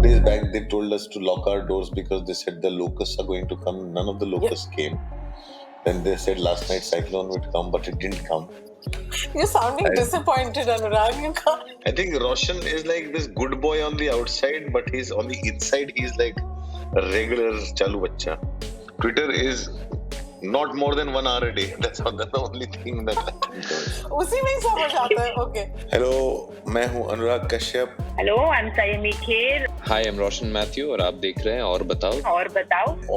days back they told us to lock our doors because they said the locusts are going to come. None of the locusts came. Then they said last night cyclone would come, but it didn't come. You're sounding disappointed, Anurag. You can't. I think Roshan is like this good boy on the outside, but he's on the inside. He's like a regular chalu bachcha. Twitter is not more than 1 hour a day. That's the only thing that I can do. उसी में ही समझ आता है. Okay. Hello, मैं हूँ Anurag Kashyap. Hello, I'm Sayami Kher. Hi, I'm Roshan Matthew और आप देख रहे हैं और बताओ.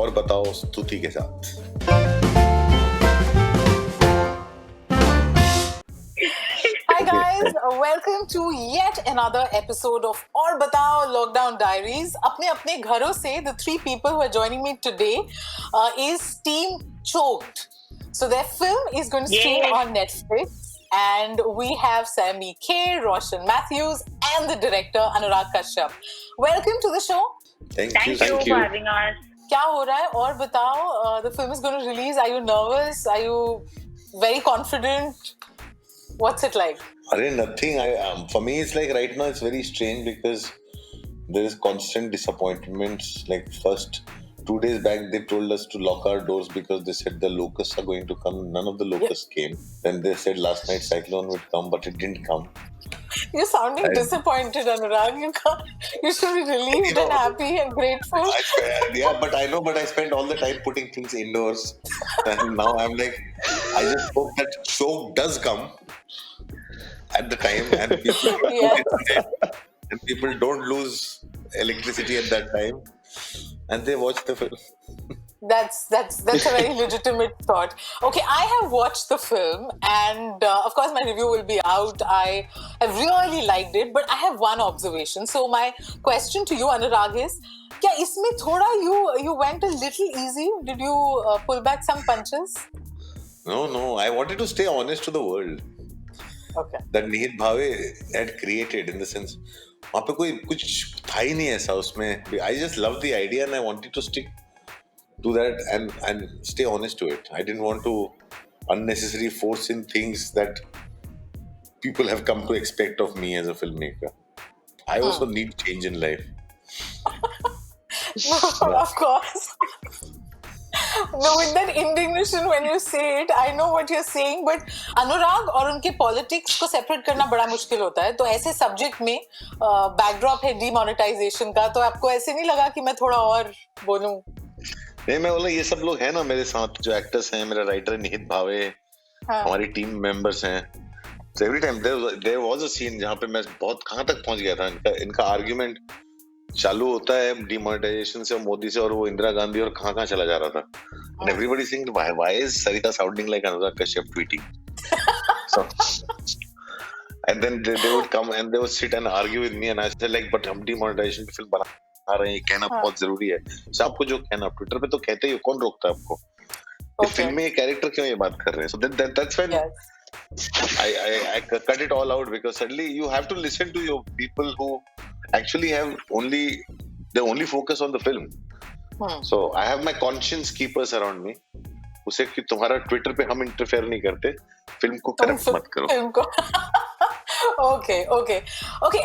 और बताओ स्तुति के साथ. Hi guys, welcome to yet another episode of Aur Batao Lockdown Diaries. अपने घरों से the three people who are joining me today is Team Choked. So their film is going to stream on Netflix, and we have Sammy K, Roshan Matthews, and the director Anurag Kashyap. Welcome to the show. Thank you for having us. क्या हो रहा है और बताओ. The film is going to release. Are you nervous? Are you very confident? What's it like? Nothing. For me, it's like right now it's very strange because there is constant disappointments. Like first 2 days back, they told us to lock our doors because they said the locusts are going to come. None of the locusts came. Then they said last night cyclone would come, but it didn't come. You're sounding disappointed, Anurag. You can't. You should be relieved and happy and grateful. But I spent all the time putting things indoors. And now I'm like, I just hope that show does come at the time and people don't lose electricity at that time and they watch the film. That's a very legitimate thought. Okay, I have watched the film and of course my review will be out. I have really liked it, but I have one observation. So my question to you, Anurag, is क्या इसमें थोड़ा you went a little easy? Did you pull back some punches? No. I wanted to stay honest to the world. Okay. That Nihit Bhave had created, in the sense वहाँ पे कोई कुछ था ही नहीं ऐसा उसमें. I just loved the idea and I wanted to stick to that and stay honest to it. I didn't want to unnecessarily force in things that people have come to expect of me as a filmmaker. I also need change in life. No, of course. No, with that indignation when you say it, I know what you're saying, but अनुराग और उनके politics को separate करना बड़ा मुश्किल होता है. तो ऐसे subject में backdrop है demonetization का, तो आपको ऐसे नहीं लगा कि मैं थोड़ा और बोलूं? नहीं, मैं बोला ये सब लोग हैं ना मेरे साथ, जो एक्टर्स हैं, मेरा राइटर निहित भावे, हमारी टीम मेंबर्स हैं. So every time there was a scene जहाँ पे मैं बहुत कहाँ तक पहुँच गया था. इनका आर्ग्यूमेंट चालू होता है डिमोनेटाइजेशन से, मोदी से, और वो इंदिरा गांधी और कहाँ चला जा रहा था. And everybody saying why is Sarita sounding like Anurag Kashyap tweeting? So, and then they would come and they would sit and argue with me and I said like, but हम डिमोनेटाइजेशन की film बना रहे हैं, कहना बहुत जरूरी है. So आपको जो कहना ट्विटर पे तो कहते ही, कौन रोकता है आपको? इस फिल्म में ये कैरेक्टर क्यों ये बात कर रहे हैं? So that's when I cut it all out, because suddenly you have to listen to your people who actually have they only focus on the film. So I have my conscience keepers around me. उसे कि तुम्हारा Twitter पे हम interfere नहीं करते, film को corrupt मत करो. Okay.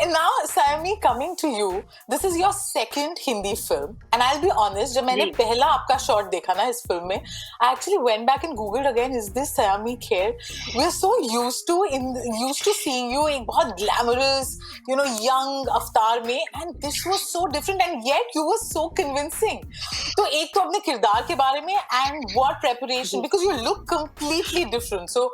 And now, Sammy, coming to you, this is your second Hindi film, and I'll be honest, जब मैंने पहला आपका shot देखा ना इस film में, I actually went back and googled again, is this Sammy Kher? We're so used to seeing you एक बहुत glamorous, young avatar में, and this was so different, and yet you were so convincing. तो एक तो अपने किरदार के बारे में, and what preparation, because you look completely different. So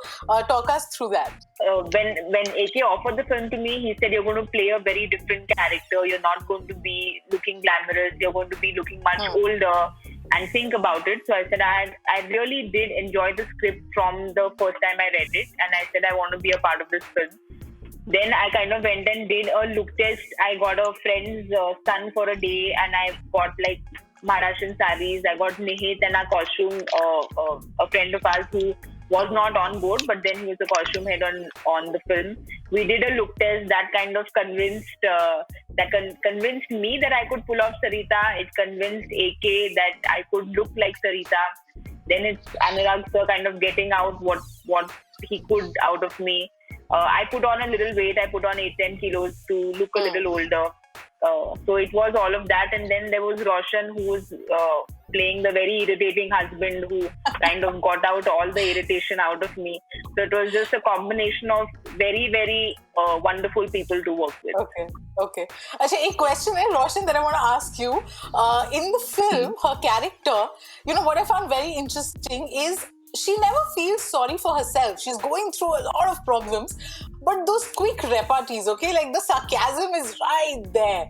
talk us through that. When AK offered the film to me, he said you're going to play a very different character. You're not going to be looking glamorous. You're going to be looking much older, and think about it. So I said I really did enjoy the script from the first time I read it, and I said I want to be a part of this film. Then I kind of went and did a look test. I got a friend's son for a day, and I got like Maharashtrian sarees. I got Nihit and a costume, a friend of ours who was not on board, but then he was a costume head on the film. We did a look test that kind of convinced me that I could pull off Sarita. It convinced AK that I could look like Sarita. Then it's Anurag sir kind of getting out what he could out of me. I put on a little weight. I put on 8-10 kilos to look a little older. So it was all of that, and then there was Roshan, who was playing the very irritating husband, who kind of got out all the irritation out of me. So it was just a combination of very, very wonderful people to work with. Okay. Achha, a question है, Roshan, that I want to ask you. In the film, her character, what I found very interesting is she never feels sorry for herself. She's going through a lot of problems, but those quick repartees, okay, like the sarcasm is right there.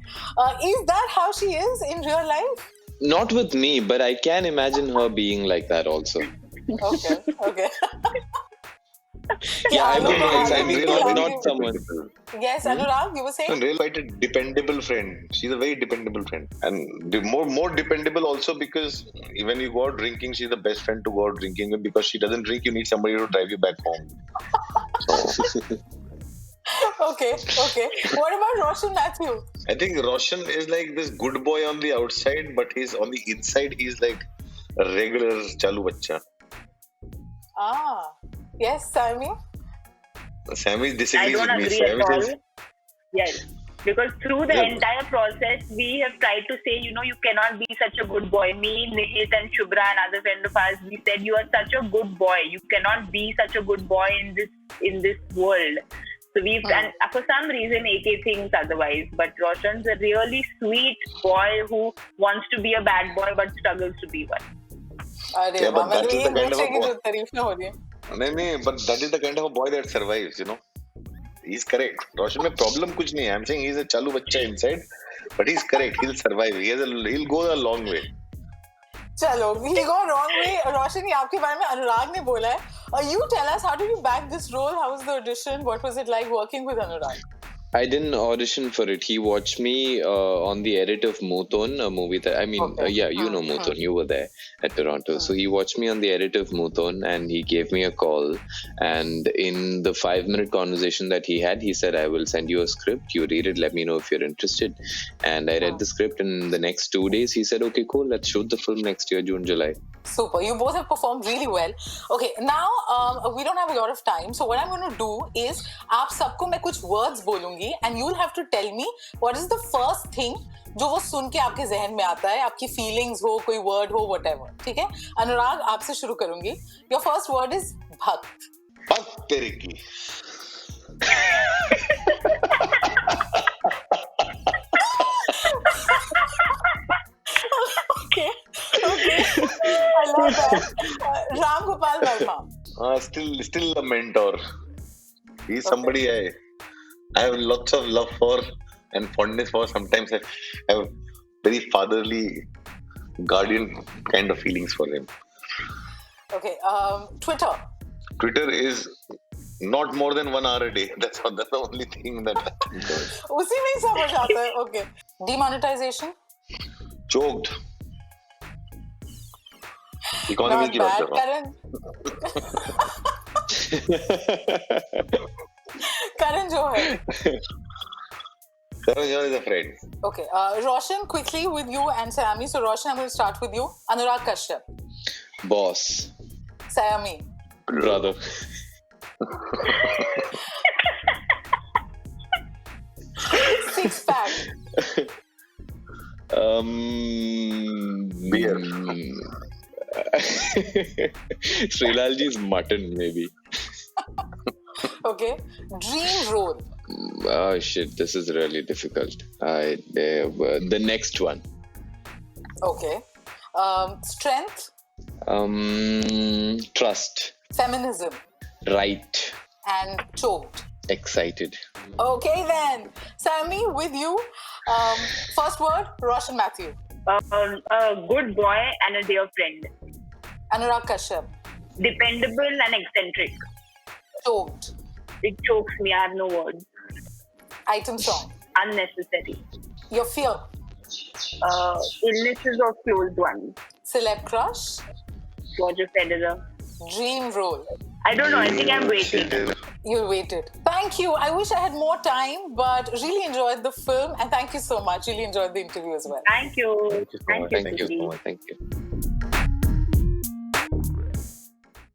Is that how she is in real life? Not with me, but I can imagine her being like that also. Okay. Yeah, I mean, Anurag, not someone. Yes, Anurag, you were saying? Really quite a dependable friend. She's a very dependable friend, and more dependable also because when you go out drinking, she's the best friend to go out drinking with, because she doesn't drink. You need somebody to drive you back home. So. Okay. What about Roshan Matthew? I think Roshan is like this good boy on the outside, but he's on the inside. He's like a regular chalu bachcha. Yes, Sammy. Sammy disagrees I don't with me. agree at all. Says, Yes, because through the entire process, we have tried to say, you cannot be such a good boy. Me, Nihit, and Shubhra, and other friend of ours, we said you are such a good boy. You cannot be such a good boy in this world. So and for some reason, AK thinks otherwise. But Roshan's a really sweet boy who wants to be a bad boy but struggles to be one. but that is the kind of a boy that survives, He's correct. Roshan mein problem kuch nahi hai. I'm saying he's a chalu bachcha inside, but he's correct. He'll survive. He'll go a long way. Chalo, he'll go a long way. Roshan, ye aapke baare mein Anurag ne bola hai. You tell us, how did you back this role? How was the audition? What was it like working with Anurag? I didn't audition for it. He watched me on the edit of Muthon, a movie that, you know Muthon, you were there at Toronto. So he watched me on the edit of Muthon and he gave me a call. And in the 5-minute conversation that he had, he said, I will send you a script. You read it, let me know if you're interested. And I read the script, and in the next 2 days, he said, okay, cool, let's shoot the film next year, June, July. Super. You both have performed really well. Okay, now we don't have a lot of time. So what I'm going to do is, aap sabko main kuch words bolungi and you'll have to tell me what is the first thing जो वो सुन के आपके जहन में आता है, आपकी feelings हो, कोई word हो, whatever. ठीक है? अनुराग, आपसे शुरू करूंगी. Your first word is भक्त. भक्त तेरे की. Okay. I love that. Ram Gopal Verma. Still a mentor. He's somebody I have lots of love for and fondness for. Sometimes I have very fatherly, guardian kind of feelings for him. Okay. Twitter. Twitter is not more than 1 hour a day. That's the only thing that I think of. उसी में ही समझ आता है. Okay. Demonetization. Choked. Economy की बात कर रहा हूँ. Karan Johar. Karan Johar is a friend. Okay. Roshan, quickly with you and Sayami. So Roshan, I'm going to start with you. Anurag Kashyap. Boss. Sayami. Brother. Six pack. Beer. Srilalji's mutton, maybe. Okay. Dream role. Oh shit, this is really difficult. The next one. Okay. Strength. Trust. Feminism. Right. And choked. Excited. Okay then. Sammy, with you. First word, Roshan Matthew. A good boy and a dear friend. Anurag Kashyap. Dependable and eccentric. Choked. It chokes me, I have no words. Item song. Unnecessary. Your fear. Illnesses of closed ones. Celeb crush. Roger Federer. Dream role. I don't know, I think I'm waiting. You waited. Thank you. I wish I had more time, but really enjoyed the film, and thank you so much. Really enjoyed the interview as well. Thank you. Thank you so much. Thank you.